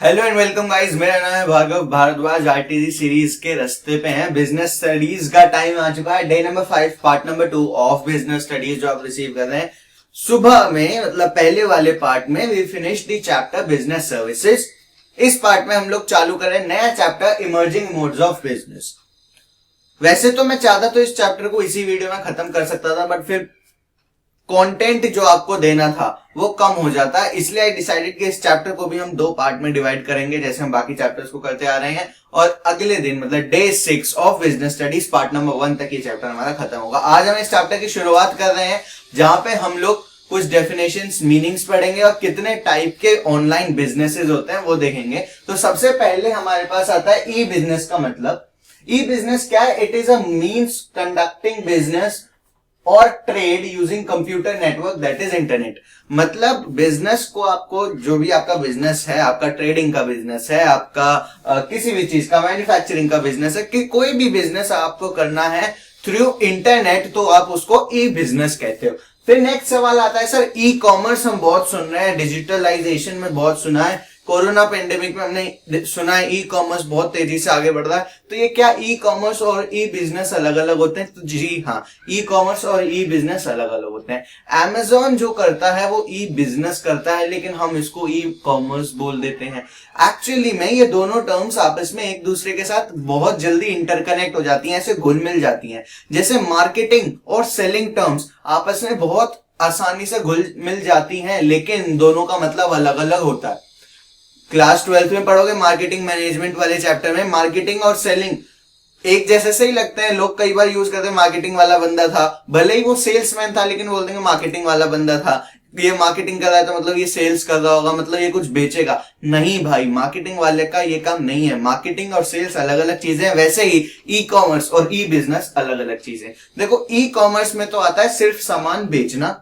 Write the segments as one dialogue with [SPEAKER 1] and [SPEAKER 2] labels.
[SPEAKER 1] Hello and welcome guys, मेरा नाम है भार्गव भारद्वाज। आरटीजी सीरीज के रास्ते पे हैं। बिजनेस स्टडीज का टाइम आ चुका है। Day number 5 part number 2 of business studies जो आप रिसीव कर रहे हैं सुबह में, मतलब पहले वाले पार्ट में we finish the chapter business services. इस पार्ट में हम लोग चालू कर रहे हैं नया chapter emerging modes of business. वैसे तो मैं चाहता तो इस चैप्टर को इसी वीडियो में खत्म कर सकता था, बट फिर कंटेंट जो आपको देना था वो कम हो जाता है, इसलिए आई डिसाइडेड कि इस चैप्टर को भी हम 2 पार्ट में डिवाइड करेंगे जैसे हम बाकी चैप्टर्स को करते आ रहे हैं। और अगले दिन मतलब day 6 of business studies part number 1 तक ये चैप्टर हमारा खत्म होगा। आज हम इस चैप्टर की शुरुआत कर रहे हैं जहां पे हम लोग कुछ डेफिनेशंस, मीनिंग्स पढ़ेंगे और कितने टाइप के ऑनलाइन बिजनेसेस होते हैं वो देखेंगे। तो सबसे पहले हमारे पास आता है ई बिजनेस का मतलब। ई बिजनेस क्या है? It is a means conducting business और trade using computer network that is internet. मतलब बिजनेस को, आपको जो भी आपका बिजनेस है, आपका ट्रेडिंग का बिजनेस है, आपका किसी भी चीज का मैन्युफैक्चरिंग का बिजनेस है, कि कोई भी बिजनेस आपको करना है थ्रू इंटरनेट, तो आप उसको ई बिजनेस कहते हो। फिर नेक्स्ट सवाल आता है, सर ई कॉमर्स हम बहुत सुन रहे हैं, डिजिटलाइजेशन में बहुत सुना है, कोरोना पेंडेमिक में हमने सुना है ई कॉमर्स बहुत तेजी से आगे बढ़ रहा है। तो ये क्या ई कॉमर्स और ई बिजनेस अलग अलग होते हैं? तो जी हाँ, ई कॉमर्स और ई बिजनेस अलग अलग होते हैं। Amazon जो करता है वो ई बिजनेस करता है, लेकिन हम इसको ई कॉमर्स बोल देते हैं। एक्चुअली में ये दोनों टर्म्स आपस में एक दूसरे के साथ बहुत जल्दी इंटरकनेक्ट हो जाती हैं, ऐसे घुल मिल जाती हैं। जैसे मार्केटिंग और सेलिंग टर्म्स आपस में बहुत आसानी से घुल मिल जाती हैं, लेकिन दोनों का मतलब अलग अलग होता है। क्लास 12th में पढ़ोगे मार्केटिंग मैनेजमेंट वाले चैप्टर में, मार्केटिंग और सेलिंग एक जैसे से ही लगते हैं। लोग कई बार यूज करते हैं मार्केटिंग वाला बंदा था, भले ही वो सेल्समैन था, लेकिन बोल देंगे मार्केटिंग वाला बंदा था, ये मार्केटिंग कर रहा है तो मतलब ये सेल्स कर रहा होगा, मतलब ये कुछ बेचेगा। नहीं भाई, मार्केटिंग वाले का ये काम नहीं है। मार्केटिंग और सेल्स अलग अलग चीजें हैं। वैसे ही ई कॉमर्स और ई बिजनेस अलग अलग चीजें। देखो, ई कॉमर्स में तो आता है सिर्फ सामान बेचना,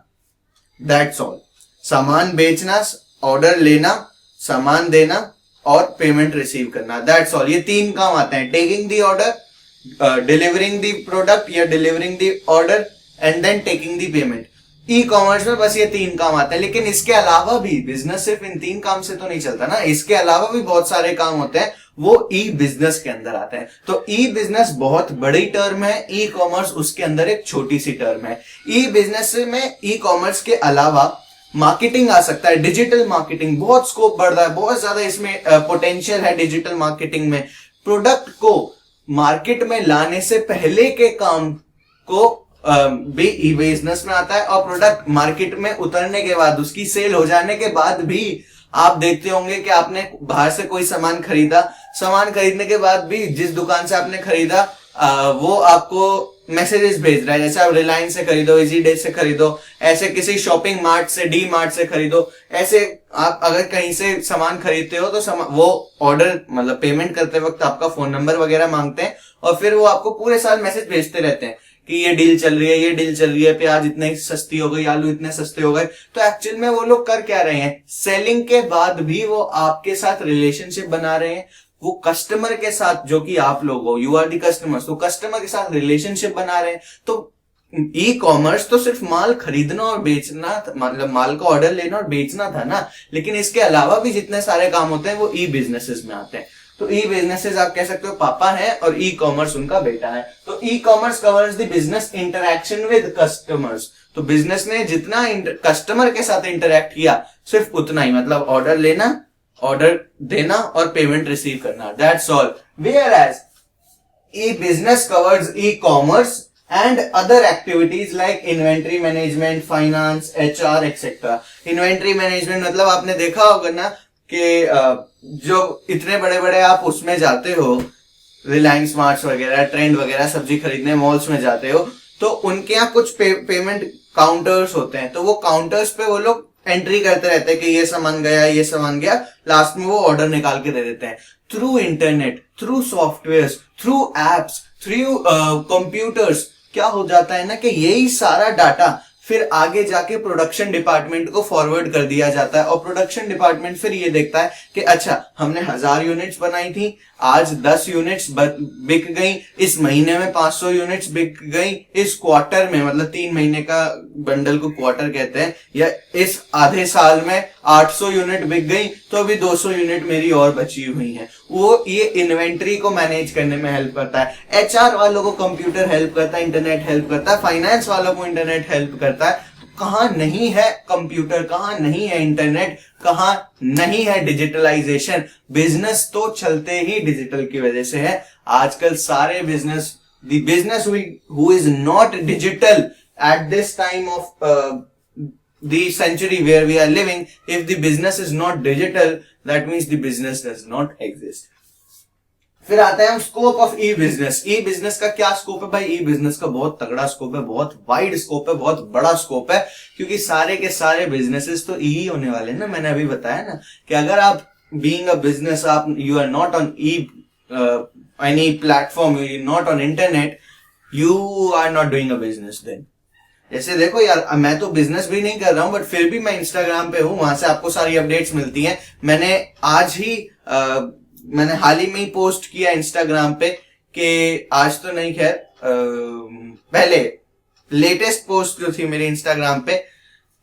[SPEAKER 1] दैट्स ऑल। सामान बेचना, ऑर्डर लेना, सामान देना और पेमेंट रिसीव करना, दैट्स ऑल। ये 3 काम आते हैं, taking the order, delivering the product या delivering the order and then taking the payment. E commerce में बस ये 3 काम आते हैं, लेकिन इसके अलावा भी बिजनेस सिर्फ इन 3 काम से तो नहीं चलता ना, इसके अलावा भी बहुत सारे काम होते हैं, वो ई बिजनेस के अंदर आते हैं। तो ई बिजनेस बहुत बड़ी टर्म है, ई कॉमर्स उसके अंदर एक छोटी सी टर्म है। ई बिजनेस में ई कॉमर्स के अलावा मार्केटिंग आ सकता है, डिजिटल मार्केटिंग, बहुत स्कोप बढ़ रहा है, बहुत ज्यादा इसमें पोटेंशियल है डिजिटल मार्केटिंग में। प्रोडक्ट को मार्केट में लाने से पहले के काम को भी ई बिजनेस में आता है, और प्रोडक्ट मार्केट में उतरने के बाद, उसकी सेल हो जाने के बाद भी आप देखते होंगे कि आपने बाहर से कोई सामान खरीदा, सामान खरीदने के बाद भी जिस दुकान से आपने खरीदा वो आपको मैसेजेस भेज रहा है, जैसे आप रिलायंस से खरीदो, इजी डे से खरीदो, ऐसे किसी शॉपिंग मार्ट से, डी मार्ट से खरीदो। ऐसे आप अगर कहीं से सामान खरीदते हो तो वो ऑर्डर मतलब पेमेंट करते वक्त आपका फोन नंबर वगैरह मांगते हैं, और फिर वो आपको पूरे साल मैसेज भेजते रहते हैं कि ये डील चल रही है, ये डील चल रही है, प्याज इतने सस्ती हो गई, आलू इतने सस्ते हो गए। तो एक्चुअल में वो लोग कर क्या रहे हैं? सेलिंग के बाद भी वो आपके साथ रिलेशनशिप बना रहे हैं, वो कस्टमर के साथ, जो कि आप लोग हो, यू आर दी कस्टमर्स, तो कस्टमर के साथ रिलेशनशिप बना रहे हैं। तो ई कॉमर्स तो सिर्फ माल खरीदना और बेचना, मतलब माल का ऑर्डर लेना और बेचना था ना, लेकिन इसके अलावा भी जितने सारे काम होते हैं वो ई बिजनेसेस में आते हैं। तो ई बिजनेसेस आप कह सकते हो पापा है और ई कॉमर्स उनका बेटा है। तो e commerce covers the business interaction with customers. तो बिजनेस ने जितना कस्टमर के साथ इंटरैक्ट किया सिर्फ उतना ही, मतलब ऑर्डर लेना, ऑर्डर देना और पेमेंट रिसीव करना, that's all. Whereas e business covers e commerce and other activities like inventory management, finance, HR etcetera. Inventory management मतलब आपने देखा होगा ना कि जो इतने बड़े बड़े आप उसमें जाते हो, रिलायंस मार्ट्स वगैरह, ट्रेंड वगैरह, सब्जी खरीदने मॉल्स में जाते हो, तो उनके यहाँ कुछ पेमेंट काउंटर्स होते हैं। तो वो काउंटर्स पे वो लोग एंट्री करते रहते हैं कि ये सामान गया, ये सामान गया, लास्ट में वो ऑर्डर निकाल के दे देते हैं। Through internet, through software, through apps, through computers क्या हो जाता है ना कि यही सारा डाटा फिर आगे जाके प्रोडक्शन डिपार्टमेंट को फॉरवर्ड कर दिया जाता है, और प्रोडक्शन डिपार्टमेंट फिर ये देखता है कि अच्छा, हमने 1000 यूनिट्स बनाई थी, आज 10 यूनिट्स बिक गई, इस महीने में 500 यूनिट्स बिक गई, इस क्वार्टर में मतलब 3 महीने का बंडल को क्वार्टर कहते हैं, या इस आधे साल में 800 यूनिट बिक गई तो अभी 200 यूनिट मेरी और बची हुई हैं। वो ये इन्वेंट्री को मैनेज करने में हेल्प करता है। एचआर वालों को कंप्यूटर हेल्प करता है, इंटरनेट हेल्प करता है, फाइनेंस वालों को इंटरनेट हेल्प करता है। कहां नहीं है कंप्यूटर, कहां नहीं है इंटरनेट, कहां नहीं है डिजिटलाइजेशन। बिजनेस तो चलते ही डिजिटल की वजह से है। आजकल सारे business, the business who is not digital at this time of the century where we are living, if the business is not digital, that means the business does not exist. फिर आते हैं हम scope of e business. E business का क्या scope है भाई? ई business का बहुत तगड़ा स्कोप है, बहुत वाइड स्कोप है, बहुत बड़ा स्कोप है, क्योंकि सारे के सारे बिजनेसेस तो ई होने वाले हैं ना। मैंने अभी बताया ना कि अगर आप बीइंग अ बिजनेस, आप you are not on e any platform, you are not on internet, you are not doing a business then. जैसे देखो यार, मैं तो बिजनेस भी नहीं कर रहा हूं, बट फिर भी मैं इंस्टाग्राम पे हूं, वहां से आपको सारी अपडेट्स मिलती हैं। मैंने हाल ही में ही पोस्ट किया इंस्टाग्राम पे कि आज तो नहीं, खैर पहले लेटेस्ट पोस्ट जो थी मेरी इंस्टाग्राम पे,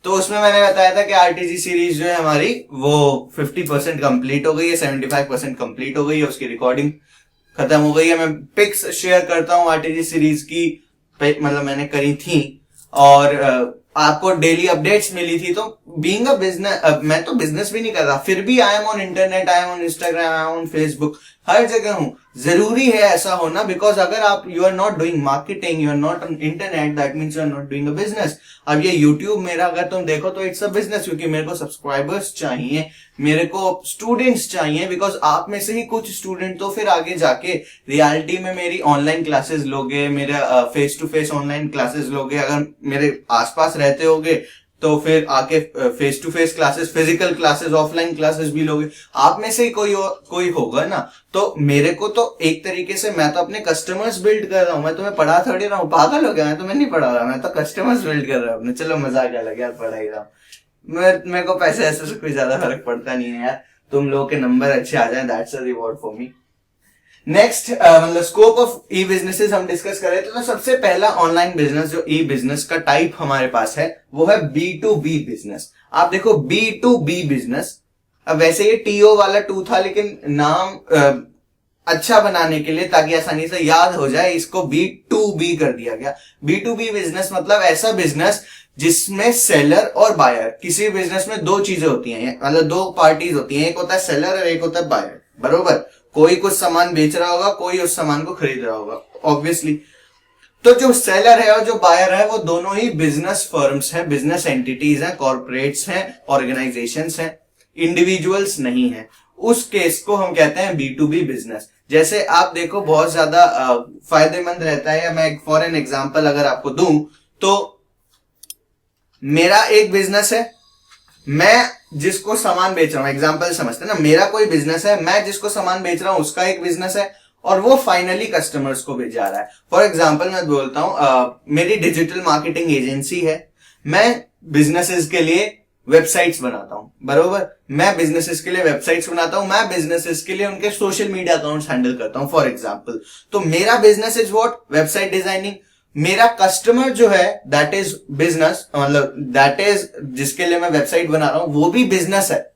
[SPEAKER 1] तो उसमें मैंने बताया था कि आरटीजी सीरीज जो है हमारी वो 50% कंप्लीट हो गई है, 75% कंप्लीट हो गई है, उसकी रिकॉर्डिंग खत्म हो गई है। मैं पिक्स शेयर करता हूँ आरटीजी सीरीज की, मतलब मैंने करी थी, और आपको डेली अपडेट्स मिली थी। तो बीइंग अ बिजनेस, मैं तो बिजनेस भी नहीं कर रहा, फिर भी I am on internet, I am on Instagram, I am on Facebook, हर जगह हूं। जरूरी है ऐसा होना, बिकॉज अगर आप you are not doing marketing, you are not on internet, that means you are not doing a business. अब ये यूट्यूब मेरा अगर तुम देखो तो इट्स अ बिजनेस, क्योंकि मेरे को सब्सक्राइबर्स चाहिए, मेरे को स्टूडेंट्स चाहिए, बिकॉज आप में से ही कुछ स्टूडेंट तो फिर आगे जाके रियलिटी में मेरी ऑनलाइन क्लासेस लोगे, मेरा face to face online classes लोगे, अगर मेरे आसपास रहते होगे तो फिर आके face to face classes, physical classes, offline classes भी लोगे। आप में से ही कोई होगा ना। तो मेरे को तो एक तरीके से, मैं तो अपने कस्टमर्स बिल्ड कर रहा हूँ, मैं तुम्हें पढ़ा थोड़ी रहा हूँ, पागल हो गया, मैं तुम्हें नहीं पढ़ा रहा, मैं तो कस्टमर्स बिल्ड कर रहा हूँ। चलो मजाक अलग यार, पढ़ा ही रहा हूँ। मेरे को पैसे ऐसे से कोई ज्यादा फर्क पड़ता नहीं है यार, तुम लोगों के नंबर अच्छे आ जाए, that's a reward for me. Next मतलब स्कोप ऑफ ई बिजनेसेस हम डिस्कस करें तो सबसे पहला ऑनलाइन बिजनेस जो ई बिजनेस का टाइप हमारे पास है वो है B2B बिजनेस। आप देखो B2B बिजनेस, अब वैसे ये TO वाला 2 था, लेकिन नाम अच्छा बनाने के लिए, ताकि आसानी से याद हो जाए, इसको B2B कर दिया गया। B2B बिजनेस मतलब ऐसा बिजनेस जिसमें सेलर और बायर, किसी बिजनेस में दो चीजें होती हैं, मतलब दो पार्टीज होती हैं, एक होता है सेलर और एक होता है बायर, बरोबर। कोई कुछ सामान बेच रहा होगा, कोई उस सामान को खरीद रहा होगा, ऑब्वियसली। तो जो सेलर है और जो बायर है वो दोनों ही बिजनेस फर्म्स हैं, बिजनेस एंटिटीज हैं, कॉर्पोरेट्स हैं, ऑर्गेनाइजेशंस हैं, इंडिविजुअल्स नहीं हैं। उस केस को हम कहते हैं B2B बिजनेस। जैसे आप देखो बहुत ज्यादा फायदेमंद रहता है, या मैं फॉर एन एग्जांपल अगर आपको दूं तो मेरा एक बिजनेस है, मैं जिसको सामान बेच रहा हूं, एग्जांपल समझते हैं ना, मेरा कोई बिजनेस है, मैं जिसको सामान बेच रहा हूं उसका एक बिजनेस है, और वो फाइनली कस्टमर्स को भेजा रहा है। फॉर एग्जांपल मैं बोलता हूं मेरी डिजिटल मार्केटिंग एजेंसी है, मैं बिजनेसेस के लिए वेबसाइट्स बनाता हूं, बरोबर। मैं बिजनेसेस के लिए वेबसाइट्स बनाता हूं, मैं बिजनेसेस के लिए उनके सोशल मीडिया अकाउंट्स हैंडल करता हूं, फॉर एग्जांपल। तो मेरा business is what? Website designing. मेरा कस्टमर जो है दैट इज बिजनेस, मतलब दैट इज जिसके लिए मैं वेबसाइट बना रहा हूं वो भी बिजनेस है,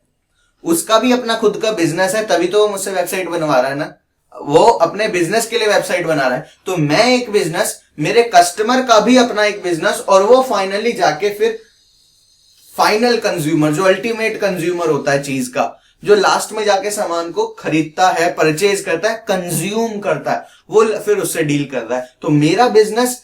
[SPEAKER 1] उसका भी अपना खुद का बिजनेस है, तभी तो वो मुझसे वेबसाइट बनवा रहा है ना, वो अपने बिजनेस के लिए वेबसाइट बना रहा है। तो मैं एक बिजनेस, मेरे कस्टमर का भी अपना एक बिजनेस, और वो फाइनली जाके फिर फाइनल कंज्यूमर, जो अल्टीमेट कंज्यूमर होता है चीज का, जो लास्ट में जाके सामान को खरीदता है, परचेज करता है, कंज्यूम करता है, वो फिर उससे डील कर रहा है। तो मेरा business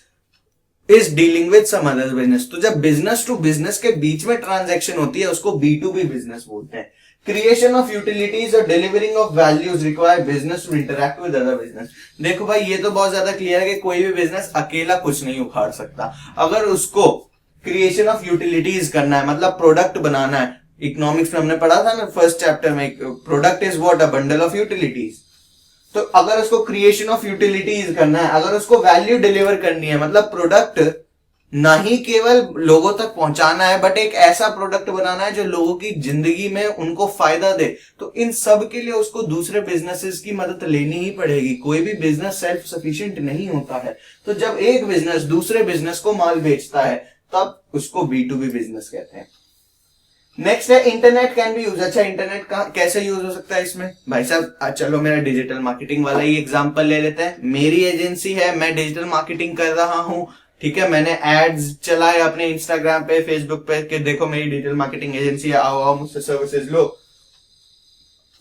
[SPEAKER 1] is dealing with some other business. तो जब बिजनेस टू बिजनेस के बीच में ट्रांजैक्शन होती है उसको B2B बिजनेस बोलते हैं। क्रिएशन ऑफ यूटिलिटीज और delivering of values require business to interact with other business. देखो भाई, ये तो बहुत ज्यादा क्लियर है कि कोई भी बिजनेस अकेला कुछ नहीं उखाड़ सकता। अगर उसको क्रिएशन ऑफ यूटिलिटीज करना है, मतलब प्रोडक्ट बनाना है, इकोनॉमिक्स में हमने पढ़ा था ना फर्स्ट चैप्टर में, product is what? A bundle of utilities. तो अगर उसको क्रिएशन ऑफ यूटिलिटीज करना है, अगर उसको वैल्यू डिलीवर करनी है, मतलब प्रोडक्ट ना ही केवल लोगों तक पहुंचाना है, बट एक ऐसा प्रोडक्ट बनाना है जो लोगों की जिंदगी में उनको फायदा दे, तो इन सब के लिए उसको दूसरे बिजनेसेस की मदद लेनी ही पड़ेगी। कोई भी बिजनेस सेल्फ सफिशिएंट नहीं होता है। तो जब एक बिजनेस दूसरे बिजनेस को माल बेचता है तब उसको B2B बिजनेस कहते हैं। नेक्स्ट है इंटरनेट कैन बी यूज। अच्छा, इंटरनेट का कैसे यूज हो सकता है इसमें? भाई साहब चलो मेरा डिजिटल मार्केटिंग वाला ही एग्जांपल ले लेते हैं। मेरी एजेंसी है, मैं डिजिटल मार्केटिंग कर रहा हूं, ठीक है, मैंने एड्स चलाए अपने इंस्टाग्राम पे, फेसबुक पे कि देखो मेरी डिजिटल मार्केटिंग एजेंसी है, आओ आओ मुझसे सर्विसेज लो।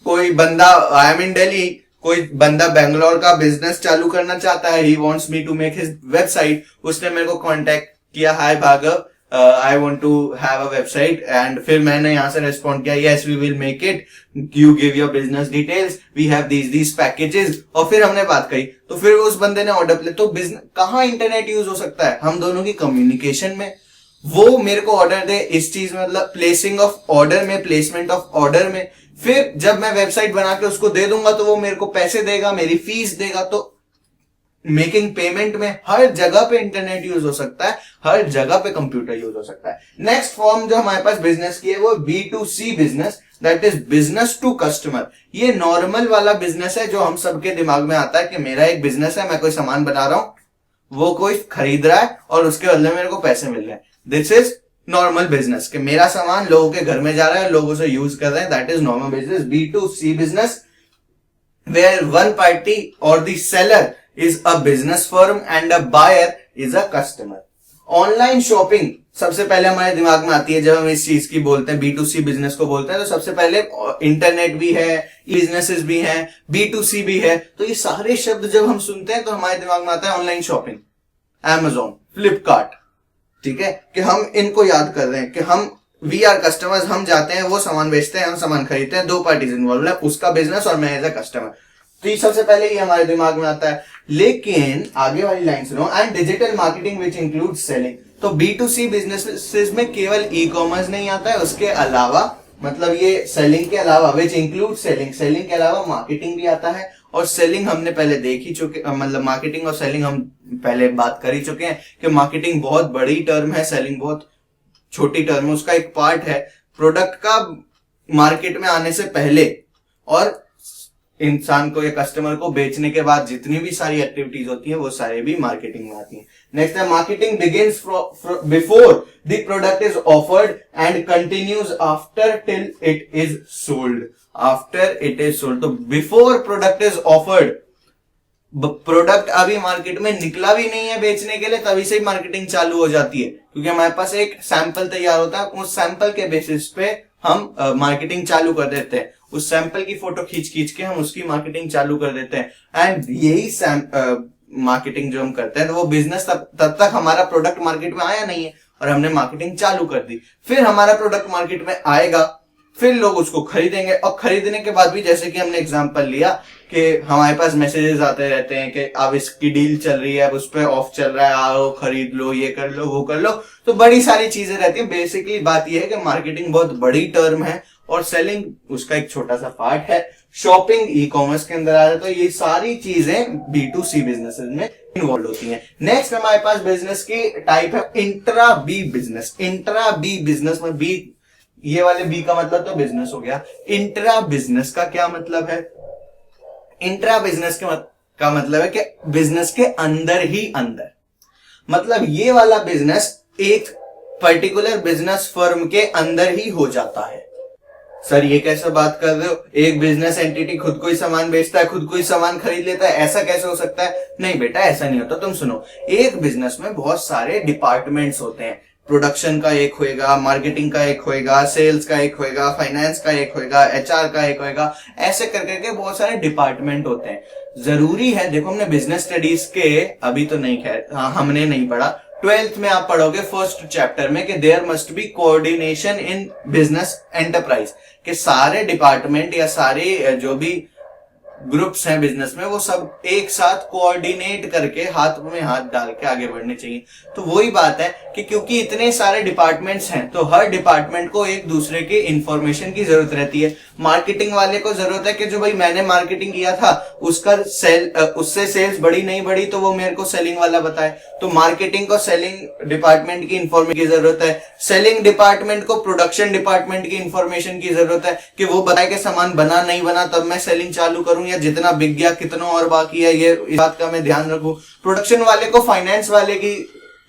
[SPEAKER 1] कोई बंदा, आई एम इन दिल्ली, कोई बंदा बेंगलोर का बिजनेस चालू करना चाहता है, he wants me to make his website, उसने मेरे को कांटेक्ट किया, hi Bhargav I want to have a website, and फिर मैंने यहां से रिस्पॉन्ड किया, yes we will make it, you give your business details, we have these packages, और फिर हमने बात कही, तो फिर उस बंदे ने ऑर्डर प्लेस। तो बिजनेस कहां इंटरनेट यूज हो सकता है? हम दोनों की कम्युनिकेशन में। वो मेरे को ऑर्डर दे इस चीज में, मतलब प्लेसिंग ऑफ ऑर्डर में, प्लेसमेंट ऑफ ऑर्डर में, फिर जब मैं वेबसाइट बना के उसको दे दूंगा तो वो मेरे को पैसे देगा, मेरी फीस देगा। तो मेकिंग पेमेंट में हर जगह पे इंटरनेट यूज हो सकता है, हर जगह पे कंप्यूटर यूज हो सकता है। नेक्स्ट फॉर्म जो हमारे पास बिजनेस की है वो B2C business, that is business to customer. ये नॉर्मल वाला बिजनेस है जो हम सबके दिमाग में आता है कि मेरा एक बिजनेस है, मैं कोई सामान बना रहा हूं, वो कोई खरीद रहा है और उसके बदले मेरे को पैसे मिल रहे हैं। दिस इज नॉर्मल बिजनेस कि मेरा सामान लोगों के घर में जा रहा है, लोगों से यूज कर रहे हैं, that is normal business. B2C business where one party or the seller is a business firm and a buyer is a customer. Online shopping सबसे पहले हमारे दिमाग में आती है जब हम इस चीज की बोलते हैं, B2C बिजनेस को बोलते हैं, तो सबसे पहले इंटरनेट भी है, बिजनेसेस भी हैं, B2C भी है। तो ये सारे शब्द जब हम सुनते हैं तो हमारे दिमाग में आता है ऑनलाइन शॉपिंग, Amazon, फ्लिपकार्ट, ठीक है, कि हम इनको याद कर रहे हैं कि हम वी आर कस्टमर्स, हम जाते हैं, वो सामान बेचते हैं, हम सामान खरीदते हैं, दो पार्टीज इन्वॉल्व है, उसका बिजनेस और मैं एज अ कस्टमर। तो ये सबसे पहले ये हमारे दिमाग में आता है। लेकिन आगे वाली लाइन सुनो, and digital marketing which include selling. तो B2C बिजनेसेस में केवल ई कॉमर्स नहीं आता है, उसके अलावा, मतलब ये सेलिंग के अलावा, विच इंक्लूड सेलिंग, सेलिंग के अलावा मार्केटिंग भी आता है। और सेलिंग हमने पहले देख ही चुके, मतलब मार्केटिंग और सेलिंग हम पहले बात कर ही चुके हैं कि मार्केटिंग बहुत बड़ी टर्म है, सेलिंग बहुत छोटी टर्म है, उसका एक पार्ट है प्रोडक्ट का मार्केट में आने से पहले और इंसान को या कस्टमर को बेचने के बाद जितनी भी सारी एक्टिविटीज होती हैं वो सारे भी मार्केटिंग में आती हैं। नेक्स्ट है marketing begins before the product is offered and continues after till it is sold. After it is sold, तो before product is offered, product अभी मार्केट में निकला भी नहीं है बेचने के लिए, तभी से ही मार्केटिंग चालू हो जाती है, क्योंकि हमारे पास एक सैंपल तैयार होता है, उस सैंपल के बेसिस पे हम मार्केटिंग चालू कर देते हैं, उस सैंपल की फोटो खींच खींच के हम उसकी मार्केटिंग चालू कर देते हैं। एंड यही मार्केटिंग जो हम करते हैं, तो वो बिजनेस तब तक हमारा प्रोडक्ट मार्केट में आया नहीं है और हमने मार्केटिंग चालू कर दी, फिर हमारा प्रोडक्ट मार्केट में आएगा, फिर लोग उसको खरीदेंगे, और खरीदने के बाद भी जैसे कि हमने एग्जांपल लिया कि हमारे पास मैसेजेस आते रहते हैं कि अब इसकी डील चल रही है, अब उस पर ऑफ चल रहा है, आओ खरीद लो, ये कर लो, वो कर लो, तो बड़ी सारी चीजें रहती हैं। बेसिकली बात यह है कि मार्केटिंग बहुत बड़ी टर्म है और सेलिंग उसका एक छोटा सा पार्ट है। शॉपिंग ई कॉमर्स के अंदर आ जाए, तो ये सारी चीजें B2C बिजनेसेस में इन्वॉल्व होती हैं। नेक्स्ट हमारे पास बिजनेस की टाइप है intra B business. Intra B business में बी, ये वाले बी का मतलब तो बिजनेस हो गया। इंट्रा बिजनेस का क्या मतलब है? इंट्रा बिजनेस का मतलब है कि बिजनेस के अंदर ही अंदर, मतलब ये वाला बिजनेस एक पर्टिकुलर बिजनेस फर्म के अंदर ही हो जाता है। सर ये कैसे बात कर रहे हो? एक बिजनेस एंटिटी खुद को ही सामान बेचता है, खुद को ही सामान खरीद लेता है, ऐसा कैसे हो सकता है? नहीं बेटा, ऐसा नहीं होता। तुम सुनो, एक बिजनेस में बहुत सारे डिपार्टमेंट्स होते हैं, प्रोडक्शन का एक होएगा, मार्केटिंग का एक होएगा, सेल्स का एक होएगा, फाइनेंस का एक होएगा, HR का एक होएगा, ऐसे करके बहुत सारे डिपार्टमेंट होते हैं। जरूरी है, देखो हमने बिजनेस स्टडीज के अभी तो नहीं, खैर हमने नहीं पढ़ा, 12th में आप पढ़ोगे फर्स्ट चैप्टर में कि there must be coordination in business enterprise, कि सारे डिपार्टमेंट या सारे जो भी ग्रुप्स हैं बिजनेस में, वो सब एक साथ कोऑर्डिनेट करके हाथ में हाथ डाल के आगे बढ़ने चाहिए। तो वही बात है कि क्योंकि इतने सारे डिपार्टमेंट्स हैं, तो हर डिपार्टमेंट को एक दूसरे के इंफॉर्मेशन की जरूरत रहती है। मार्केटिंग वाले को जरूरत है कि जो भाई मैंने मार्केटिंग किया था उसका उससे सेल्स बढ़ी नहीं बढ़ी, तो वो मेरे को सेलिंग वाला बताए। तो मार्केटिंग को सेलिंग डिपार्टमेंट की इंफॉर्मेशन की जरूरत है, सेलिंग डिपार्टमेंट को प्रोडक्शन डिपार्टमेंट की इंफॉर्मेशन की जरूरत है कि वो बताए कि सामान बना नहीं बना, तब मैं सेलिंग चालू करूं, या जितना बिक गया कितना और बाकी है, ये इस बात का मैं ध्यान रखूं। प्रोडक्शन वाले को फाइनेंस वाले की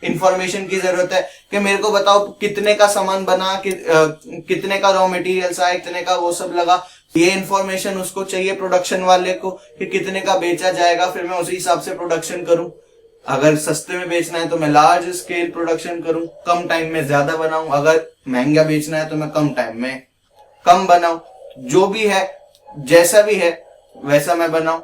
[SPEAKER 1] इंफॉर्मेशन की जरूरत है कि मेरे को बताओ कितने का सामान बना, कितने का रॉ मटेरियल्स आया, कितने का वो सब लगा। ये इंफॉर्मेशन उसको चाहिए प्रोडक्शन वाले को कि कितने का बेचा जाएगा, फिर मैं उसी हिसाब से प्रोडक्शन करूं। अगर सस्ते में बेचना है तो मैं लार्ज स्केल प्रोडक्शन करूं, कम टाइम में ज्यादा बनाऊं। अगर महंगा बेचना है तो मैं कम टाइम में कम बनाऊं। जो भी है, जैसा भी है वैसा मैं बनाऊं।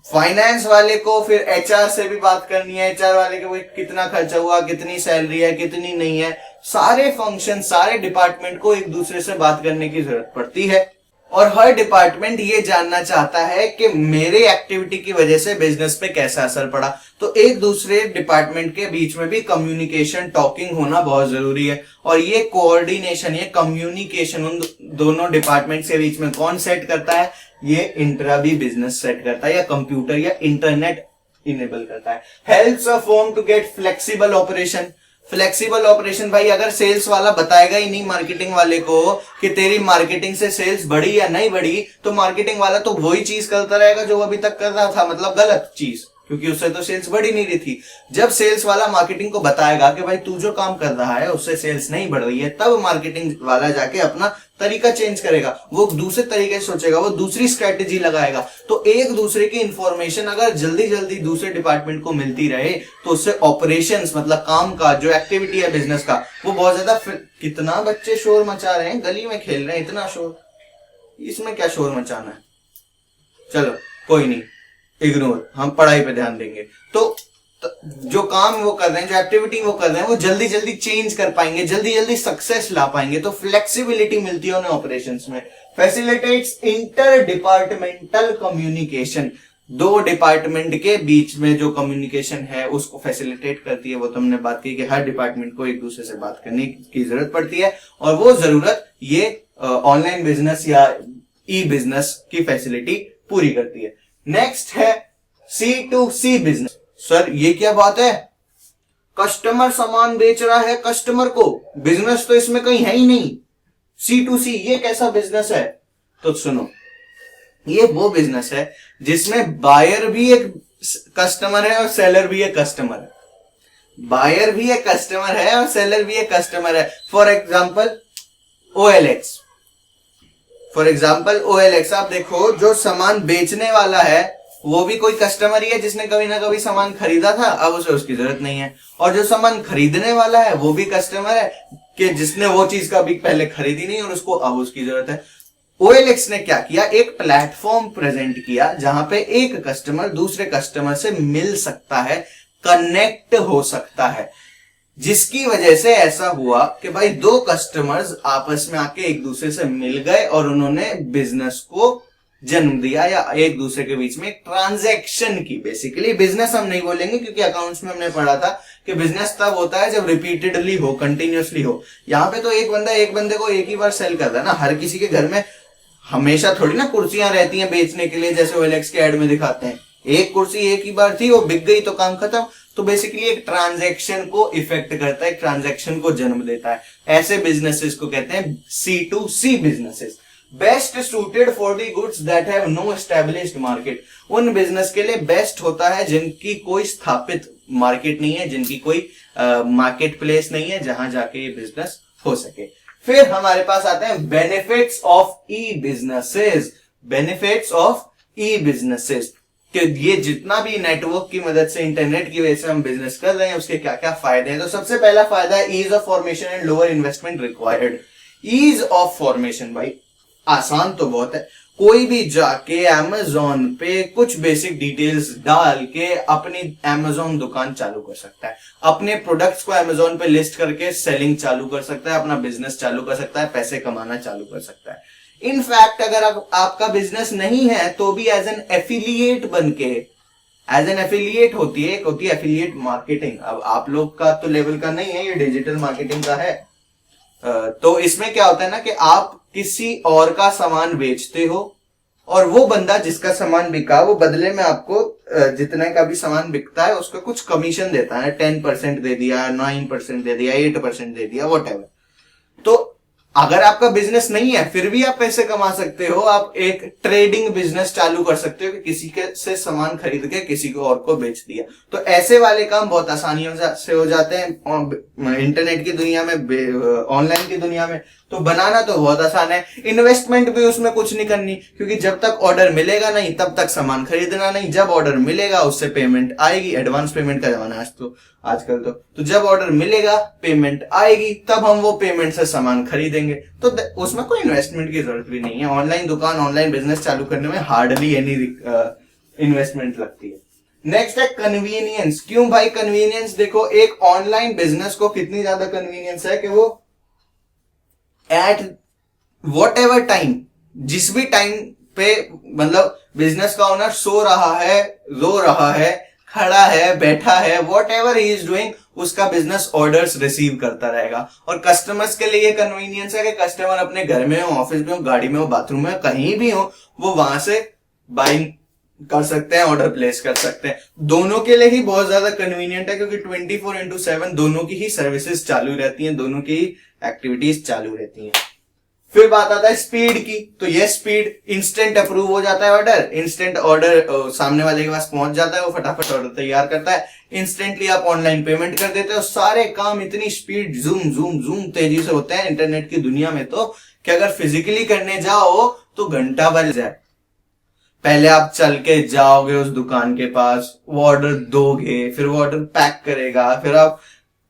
[SPEAKER 1] फाइनेंस वाले को फिर एचआर से भी बात करनी है, एचआर वाले को कितना खर्चा हुआ, कितनी सैलरी है, कितनी नहीं है। सारे फंक्शन, सारे डिपार्टमेंट को एक दूसरे से बात करने की जरूरत पड़ती है और हर डिपार्टमेंट ये जानना चाहता है कि मेरे एक्टिविटी की वजह से बिजनेस पे कैसा असर पड़ा। तो एक दूसरे डिपार्टमेंट के बीच में भी कम्युनिकेशन, टॉकिंग होना बहुत जरूरी है। और ये कोऑर्डिनेशन, ये कम्युनिकेशन उन दोनों डिपार्टमेंट के बीच में कौन सेट करता है? ये इंट्रा भी बिजनेस सेट करता है, या कंप्यूटर या इंटरनेट इनेबल करता है। Helps a firm to get flexible operation. Flexible operation भाई, अगर सेल्स वाला बताएगा ही नहीं मार्केटिंग वाले को कि तेरी मार्केटिंग से सेल्स बढ़ी या नहीं बढ़ी, तो मार्केटिंग वाला तो वही चीज करता रहेगा जो अभी तक कर रहा था, मतलब गलत चीज, क्योंकि उससे तो सेल्स बढ़ी नहीं रही थी। जब सेल्स वाला मार्केटिंग को बताएगा कि भाई तू जो काम कर रहा है उससे सेल्स नहीं बढ़ रही है, तब मार्केटिंग वाला जाके अपना तरीका चेंज करेगा, वो दूसरे तरीके से सोचेगा, वो दूसरी स्ट्रेटेजी लगाएगा। तो एक दूसरे की इंफॉर्मेशन अगर जल्दी जल्दी दूसरे डिपार्टमेंट को मिलती रहे तो उससे ऑपरेशंस, मतलब काम का जो एक्टिविटी है बिजनेस का, वो बहुत ज्यादा। कितना बच्चे शोर मचा रहे हैं, गली में खेल रहे हैं, इतना शोर, इसमें क्या शोर मचाना है? चलो कोई नहीं, इग्नोर, हम पढ़ाई पे ध्यान देंगे। तो जो काम वो कर रहे हैं, जो एक्टिविटी वो कर रहे हैं, वो जल्दी जल्दी चेंज कर पाएंगे, जल्दी जल्दी सक्सेस ला पाएंगे। तो फ्लेक्सिबिलिटी मिलती है उन्हें ऑपरेशंस में। Facilitates inter departmental communication. दो डिपार्टमेंट के बीच में जो कम्युनिकेशन है उसको फैसिलिटेट करती है। वो तुमने बात की कि हर डिपार्टमेंट को एक दूसरे से बात करने की जरूरत पड़ती है, और वो जरूरत ये ऑनलाइन बिजनेस या ई बिजनेस की फैसिलिटी पूरी करती है। नेक्स्ट है C2C बिजनेस। सर ये क्या बात है? कस्टमर सामान बेच रहा है कस्टमर को, बिजनेस तो इसमें कहीं है ही नहीं। C2C ये कैसा बिजनेस है? तो सुनो, ये वो बिजनेस है जिसमें बायर भी एक कस्टमर है और सेलर भी एक कस्टमर है। बायर भी एक कस्टमर है और सेलर भी एक कस्टमर है। फॉर एग्जाम्पल OLX, आप देखो, जो सामान बेचने वाला है वो भी कोई कस्टमर ही है जिसने कभी ना कभी सामान खरीदा था, अब उसे उसकी जरूरत नहीं है। और जो सामान खरीदने वाला है वो भी कस्टमर है कि जिसने वो चीज कभी पहले खरीदी नहीं और उसको अब उसकी जरूरत है। OLX ने क्या किया? एक प्लेटफॉर्म प्रेजेंट किया जहां पे एक कस्टमर दूसरे कस्टमर से मिल सकता है, कनेक्ट हो सकता है, जिसकी वजह से ऐसा हुआ कि भाई दो कस्टमर्स आपस में आके एक दूसरे से मिल गए और उन्होंने बिजनेस को जन्म दिया, या एक दूसरे के बीच में एक ट्रांजैक्शन की। बेसिकली बिजनेस हम नहीं बोलेंगे क्योंकि अकाउंट्स में हमने पढ़ा था कि बिजनेस तब होता है जब रिपीटेडली हो, कंटिन्यूअसली हो। यहाँ पे तो एक बंदा एक बंदे को एक ही बार सेल कर रहा है ना। हर किसी के घर में हमेशा थोड़ी ना कुर्सियां रहती हैं बेचने के लिए, जैसे OLX के एड में दिखाते हैं। एक कुर्सी एक ही बार थी, वो बिक गई तो काम खत्म। तो बेसिकली एक ट्रांजैक्शन को इफेक्ट करता है, एक ट्रांजैक्शन को जन्म देता है। ऐसे बिजनेसेस को कहते हैं C2C businesses. Best suited for the goods that have no established market. उन बिजनेस के लिए बेस्ट होता है जिनकी कोई स्थापित मार्केट नहीं है, जिनकी कोई मार्केट प्लेस नहीं है जहां जाके ये बिजनेस हो सके। फिर हमारे पास आते हैं benefits of E businesses. Benefits of E businesses कि ये जितना भी नेटवर्क की मदद से, इंटरनेट की वजह से हम बिजनेस कर रहे हैं, उसके क्या क्या फायदे हैं। तो सबसे पहला फायदा है ease of formation and lower investment required. Ease of formation भाई आसान तो बहुत है, कोई भी जाके Amazon पे कुछ बेसिक डिटेल्स डाल के अपनी Amazon दुकान चालू कर सकता है, अपने प्रोडक्ट्स को Amazon पे लिस्ट करके सेलिंग चालू कर सकता है, अपना बिजनेस चालू कर सकता है, पैसे कमाना चालू कर सकता है। इनफैक्ट अगर आपका बिजनेस नहीं है तो भी एज एन एफिलिएट बनके, एज एन एफिलिएट होती है, एक होती है एफिलिएट मार्केटिंग। अब आप लोग का तो लेवल का नहीं है, ये डिजिटल मार्केटिंग का है। तो इसमें क्या होता है ना कि आप किसी और का सामान बेचते हो और वो बंदा जिसका सामान बिका वो बदले में आपको जितने का भी सामान बिकता है उसका कुछ कमीशन देता है। 10% दे दिया, 9% दे दिया, 8% दे दिया, व्हाटएवर। तो अगर आपका बिजनेस नहीं है फिर भी आप पैसे कमा सकते हो। आप एक ट्रेडिंग बिजनेस चालू कर सकते हो कि किसी के से सामान खरीद के किसी को और को बेच दिया। तो ऐसे वाले काम बहुत आसानियों से हो जाते हैं इंटरनेट की दुनिया में, ऑनलाइन की दुनिया में। तो बनाना तो बहुत आसान है, इन्वेस्टमेंट भी उसमें कुछ नहीं करनी, क्योंकि जब तक ऑर्डर मिलेगा नहीं तब तक सामान खरीदना नहीं। जब ऑर्डर मिलेगा उससे पेमेंट आएगी, एडवांस पेमेंट का जमाना है आजकल तो जब ऑर्डर मिलेगा पेमेंट आएगी, तब हम वो पेमेंट से सामान खरीदेंगे। तो उसमें कोई इन्वेस्टमेंट की जरूरत भी नहीं है। ऑनलाइन दुकान, ऑनलाइन बिजनेस चालू करने में हार्डली एनी इन्वेस्टमेंट लगती है। नेक्स्ट है कन्वीनियंस। क्यों भाई कन्वीनियंस? देखो एक ऑनलाइन बिजनेस को कितनी ज्यादा कन्वीनियंस है कि वो एट वॉट एवर टाइम, जिस भी टाइम पे मतलब बिजनेस का ओनर सो रहा है, रो रहा है, खड़ा है, बैठा है, what ever he is doing, उसका बिजनेस ऑर्डर्स रिसीव करता रहेगा। और कस्टमर्स के लिए कन्वीनियंस है कि कस्टमर अपने घर में हो, ऑफिस में हो, गाड़ी में हो, बाथरूम में हो, कहीं भी हो, वो वहां से बाइंग कर सकते हैं, ऑर्डर प्लेस कर सकते हैं। दोनों के लिए ही बहुत ज्यादा कन्वीनियंट है, क्योंकि 24/7 दोनों की ही सर्विसेज चालू रहती हैं, दोनों की एक्टिविटीज चालू रहती हैं। फिर बात आता है स्पीड की। तो ये स्पीड, इंस्टेंट अप्रूव हो जाता है ऑर्डर, इंस्टेंट ऑर्डर सामने वाले के पास पहुंच जाता है, वो फटाफट ऑर्डर तैयार करता है, इंस्टेंटली आप ऑनलाइन पेमेंट कर देते हो। सारे काम इतनी स्पीड, जूम जूम जूम तेजी से होते हैं इंटरनेट की दुनिया में, तो कि अगर फिजिकली करने जाओ तो घंटा भर जाए। पहले आप चल के जाओगे उस दुकान के पास, वो ऑर्डर दोगे, फिर वो ऑर्डर पैक करेगा, फिर आप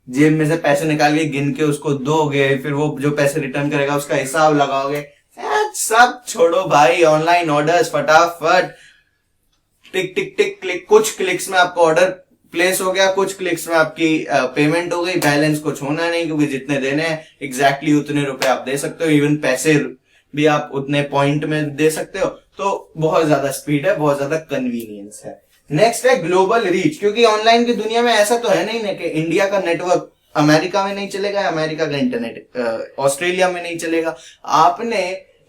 [SPEAKER 1] जेब में से पैसे निकाल के गिन के उसको दोगे, फिर वो जो पैसे रिटर्न करेगा उसका हिसाब लगाओगे। सब छोड़ो भाई, ऑनलाइन ऑर्डर्स फटाफट टिक टिक टिक क्लिक, कुछ क्लिक्स में आपका ऑर्डर प्लेस हो गया, कुछ क्लिक्स में आपकी पेमेंट हो गई। बैलेंस कुछ होना नहीं, क्योंकि जितने देने हैं एग्जैक्टली उतने रुपए आप दे सकते हो, इवन पैसे भी आप उतने पॉइंट में दे सकते हो। तो बहुत ज्यादा स्पीड है, बहुत ज्यादा कन्वीनियंस है। नेक्स्ट है ग्लोबल रीच। क्योंकि ऑनलाइन की दुनिया में ऐसा तो है नहीं ना कि इंडिया का नेटवर्क अमेरिका में नहीं चलेगा, अमेरिका का इंटरनेट ऑस्ट्रेलिया में नहीं चलेगा। आपने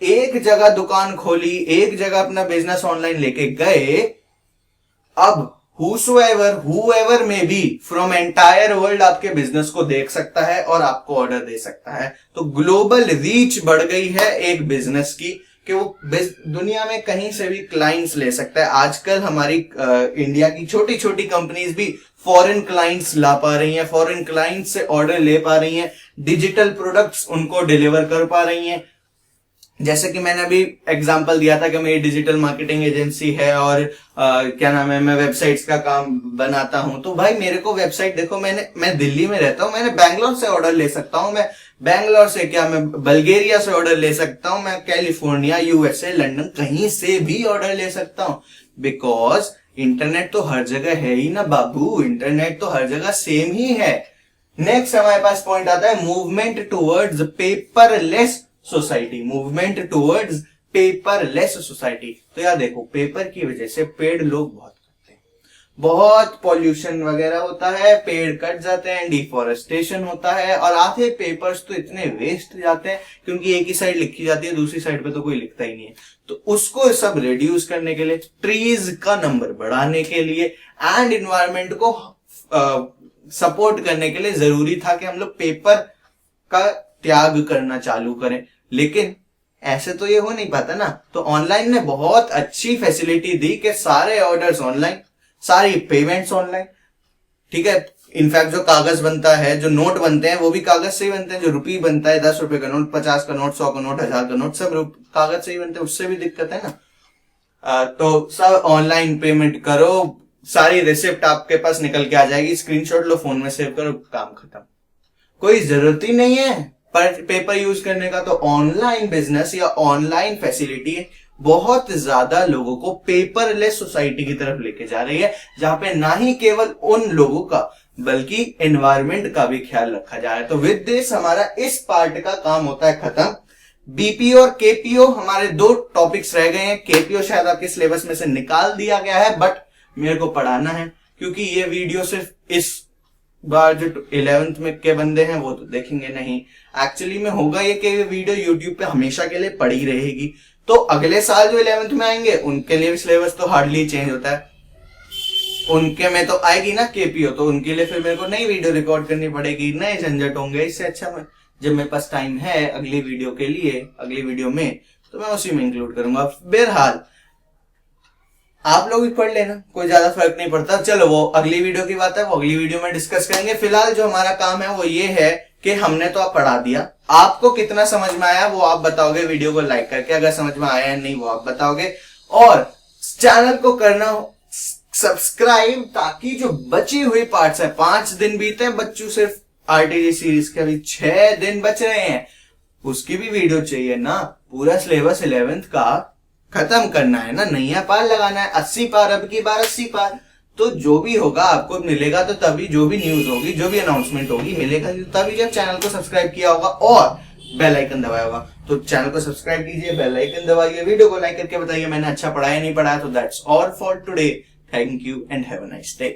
[SPEAKER 1] एक जगह दुकान खोली, एक जगह अपना बिजनेस ऑनलाइन लेके गए, अब whoever may be from entire world आपके बिजनेस को देख सकता है और आपको ऑर्डर दे सकता है। तो ग्लोबल रीच बढ़ गई है एक बिजनेस की, कि वो दुनिया में कहीं से भी क्लाइंट्स ले सकता है। आजकल हमारी इंडिया की छोटी छोटी कंपनीज भी फॉरेन क्लाइंट्स ला पा रही हैं, फॉरेन क्लाइंट्स से ऑर्डर ले पा रही हैं, डिजिटल प्रोडक्ट्स उनको डिलीवर कर पा रही हैं। जैसे कि मैंने अभी एग्जांपल दिया था कि मेरी डिजिटल मार्केटिंग एजेंसी है और क्या नाम है, मैं वेबसाइट्स का काम बनाता हूं। तो भाई मेरे को वेबसाइट देखो, मैं दिल्ली में रहता हूं, मैंने बैंगलोर से ऑर्डर ले सकता हूं, मैं बैंगलोर से क्या, मैं बल्गेरिया से ऑर्डर ले सकता हूं, मैं कैलिफोर्निया, यूएसए, लंदन, कहीं से भी ऑर्डर ले सकता हूं। बिकॉज इंटरनेट तो हर जगह है ही ना बाबू, इंटरनेट तो हर जगह सेम ही है। नेक्स्ट हमारे पास पॉइंट आता है movement towards paperless society. Movement towards paperless society. तो यार देखो, पेपर की वजह से पेड़ लोग बहुत कटते हैं, बहुत पॉल्यूशन वगैरह होता है, पेड़ कट जाते हैं, डिफॉरेस्टेशन होता है, और आधे पेपर्स तो इतने वेस्ट जाते हैं क्योंकि एक ही साइड लिखी जाती है, दूसरी साइड पे तो कोई लिखता ही नहीं है। तो उसको सब रिड्यूस करने के लिए, ट्रीज का नंबर बढ़ाने के लिए एंड इन्वायरमेंट को सपोर्ट करने के लिए जरूरी था कि हम लोग पेपर का त्याग करना चालू करें। लेकिन ऐसे तो ये हो नहीं पाता ना। तो ऑनलाइन ने बहुत अच्छी फैसिलिटी दी कि सारे ऑर्डर्स ऑनलाइन, सारी पेमेंट्स ऑनलाइन, ठीक है। इनफैक्ट जो कागज बनता है, जो नोट बनते हैं वो भी कागज से ही बनते हैं। जो रुपये बनता है, 10 रुपए का नोट, 50 का नोट, 100 का नोट, 1000 का नोट, सब कागज से ही बनते हैं, उससे भी दिक्कत है ना। तो सब ऑनलाइन पेमेंट करो, सारी रिसिप्ट आपके पास निकल के आ जाएगी, स्क्रीनशॉट लो, फोन में सेव करो, काम खत्म। कोई जरूरत ही नहीं है पर पेपर यूज करने का। तो ऑनलाइन बिजनेस या ऑनलाइन फैसिलिटी बहुत ज्यादा लोगों को पेपरलेस सोसाइटी की तरफ लेके जा रही है, जहां पे ना ही केवल उन लोगों का बल्कि एनवायरमेंट का भी ख्याल रखा जा रहा है। तो विद दिस हमारा इस पार्ट का काम होता है खत्म। बीपीओ और केपीओ हमारे दो टॉपिक्स रह गए हैं। केपीओ शायद आपके सिलेबस में से निकाल दिया गया है, बट मेरे को पढ़ाना है, क्योंकि ये वीडियो सिर्फ इस बार जो 11th में के बंदे हैं वो तो देखेंगे नहीं। एक्चुअली में होगा ये कि ये वीडियो यूट्यूब पे हमेशा के लिए पड़ी रहेगी। तो अगले साल जो 11th में आएंगे उनके लिए भी सिलेबस तो हार्डली चेंज होता है, उनके में तो आएगी ना केपीओ, तो उनके लिए फिर मेरे को नई वीडियो रिकॉर्ड करनी पड़ेगी, नए झंझट होंगे। इससे अच्छा मैं जब मेरे पास टाइम है अगली वीडियो के लिए, अगली वीडियो में, तो मैं उसी में इंक्लूड करूंगा। बहरहाल आप लोग भी पढ़ लेना, कोई ज्यादा फर्क नहीं पड़ता। चलो वो अगली वीडियो की बात है, वो अगली वीडियो में डिस्कस करेंगे। फिलहाल जो हमारा काम है वो ये है कि हमने तो आप पढ़ा दिया, आपको कितना समझ में आया वो आप बताओगे वीडियो को लाइक करके, अगर समझ में आया नहीं वो आप बताओगे, और चैनल को करना सब्सक्राइब, ताकि जो बची हुई पार्ट्स है, 5 दिन बीते हैं बच्चों सिर्फ आरटीजी सीरीज के, अभी 6 दिन बच रहे हैं, उसकी भी वीडियो चाहिए ना। पूरा सिलेबस 11th का खत्म करना है ना, नैया पार लगाना है, 80 पार, अब की बार 80 पार। तो जो भी होगा आपको मिलेगा, तो तभी जो भी न्यूज होगी, जो भी अनाउंसमेंट होगी मिलेगा तभी जब चैनल को सब्सक्राइब किया होगा और बेल आइकन दबाया होगा। तो चैनल को सब्सक्राइब कीजिए, बेल आइकन दबाइए, वीडियो को लाइक करके बताइए मैंने अच्छा पढ़ाया नहीं पढ़ाया। तो that's all for today, thank you and have a nice day.